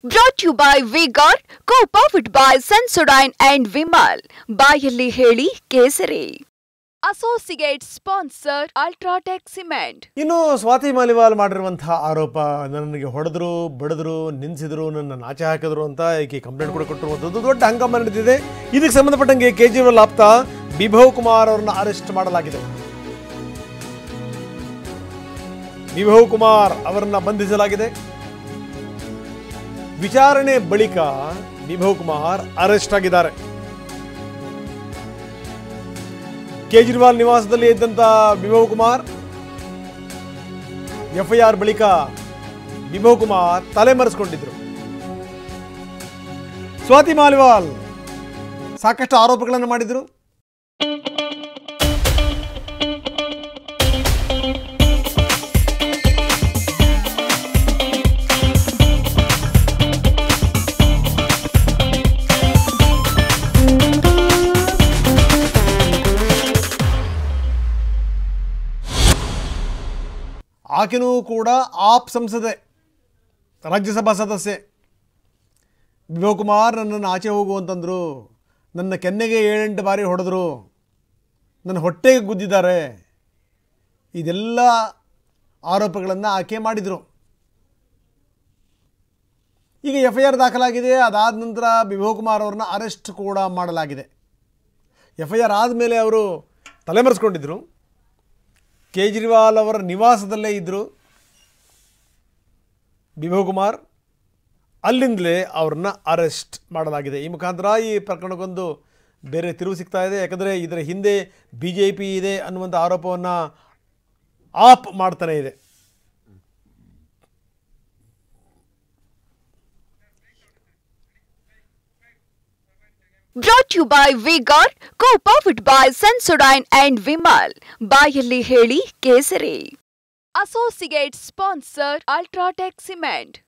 Brought to you by V-Guard, co-powered by Sensodyne and Vimal. ಬಾಯಲ್ಲಿ ಹೇಳಿ ಕೇಸರಿ. Associate sponsor Ultratech Cement. ಇನ್ನು ಸ್ವಾತಿ ಮಾಲಿವಾಲ್ ಮಾಡಿರುವಂತಹ ಆರೋಪ ನನಗೆ ಹೊಡೆದ್ರು ಬಡಿದ್ರು ನಿಲ್ಲಿಸಿದ್ರು ನನ್ನ ಆಚೆ ಹಾಕಿದ್ರು ಅಂತ ಈಕೆ ಕಂಪ್ಲೇಂಟ್ ಕೂಡ ಕೊಟ್ಟಿರುವಂಥದ್ದು ದೊಡ್ಡ ಹಂಗಾಮ ನಡೆದಿದೆ. ಇದಕ್ಕೆ ಸಂಬಂಧಪಟ್ಟಂಗೆ ಕೇಜ್ರಿವಾಲ್ ಆಪ್ತ ಬಿಭವ್ ಕುಮಾರ್ ಅವರನ್ನು ಅರೆಸ್ಟ್ ಮಾಡಲಾಗಿದೆ. ಬಿಭವ್ ಕುಮಾರ್ ಅವರನ್ನು ಬಂಧಿಸಲಾಗಿದೆ. ವಿಚಾರಣೆ ಬಳಿಕ ಬಿಭವ್ ಕುಮಾರ್ ಅರೆಸ್ಟ್ ಆಗಿದ್ದಾರೆ. ಕೇಜ್ರಿವಾಲ್ ನಿವಾಸದಲ್ಲಿ ಇದ್ದಂತ ಬಿಭವ್ ಕುಮಾರ್ ಎಫ್ಐಆರ್ ಬಳಿಕ ಬಿಭವ್ ಕುಮಾರ್ ತಲೆಮರೆಸಿಕೊಂಡಿದ್ರು. ಸ್ವಾತಿ ಮಾಲಿವಾಲ್ ಸಾಕಷ್ಟು ಆರೋಪಗಳನ್ನು ಮಾಡಿದ್ರು. ಆಕೆನೂ ಕೂಡ ಆಪ್ ಸಂಸದೆ, ರಾಜ್ಯಸಭಾ ಸದಸ್ಯೆ. ಬಿಭವ್ ಕುಮಾರ್ ನನ್ನನ್ನು ಆಚೆ ಹೋಗು ಅಂತಂದರು, ನನ್ನ ಕೆನ್ನೆಗೆ 7-8 ಬಾರಿ ಹೊಡೆದ್ರು, ನನ್ನ ಹೊಟ್ಟೆಗೆ ಗುದ್ದಿದ್ದಾರೆ. ಇದೆಲ್ಲ ಆರೋಪಗಳನ್ನು ಆಕೆ ಮಾಡಿದರು. ಈಗ ಎಫ್ಐಆರ್ ದಾಖಲಾಗಿದೆ. ಅದಾದ ನಂತರ ಬಿಭವ್ ಕುಮಾರ್ ಅವ್ರನ್ನ ಅರೆಸ್ಟ್ ಕೂಡ ಮಾಡಲಾಗಿದೆ. ಎಫ್ಐಆರ್ ಆದಮೇಲೆ ಅವರು ತಲೆಮರೆಸ್ಕೊಂಡಿದ್ದರು. ಕೇಜ್ರಿವಾಲ್ ಅವರ ನಿವಾಸದಲ್ಲೇ ಇದ್ದರು ಬಿಭವ್ ಕುಮಾರ್. ಅಲ್ಲಿಂದಲೇ ಅವ್ರನ್ನ ಅರೆಸ್ಟ್ ಮಾಡಲಾಗಿದೆ. ಈ ಮುಖಾಂತರ ಈ ಪ್ರಕರಣಕ್ಕೊಂದು ಬೇರೆ ತಿರುವು ಸಿಗ್ತಾ ಇದೆ. ಯಾಕಂದರೆ ಇದರ ಹಿಂದೆ BJP ಇದೆ ಅನ್ನುವಂಥ ಆರೋಪವನ್ನು ಆಪ್ ಮಾಡ್ತಾನೆ ಇದೆ. Brought to you by V-Guard, co-powered by Sensodyne and Vimal. ಬಾಯಲ್ಲಿ ಹೇಳಿ ಕೇಸರಿ. Associate sponsor Ultratech Cement.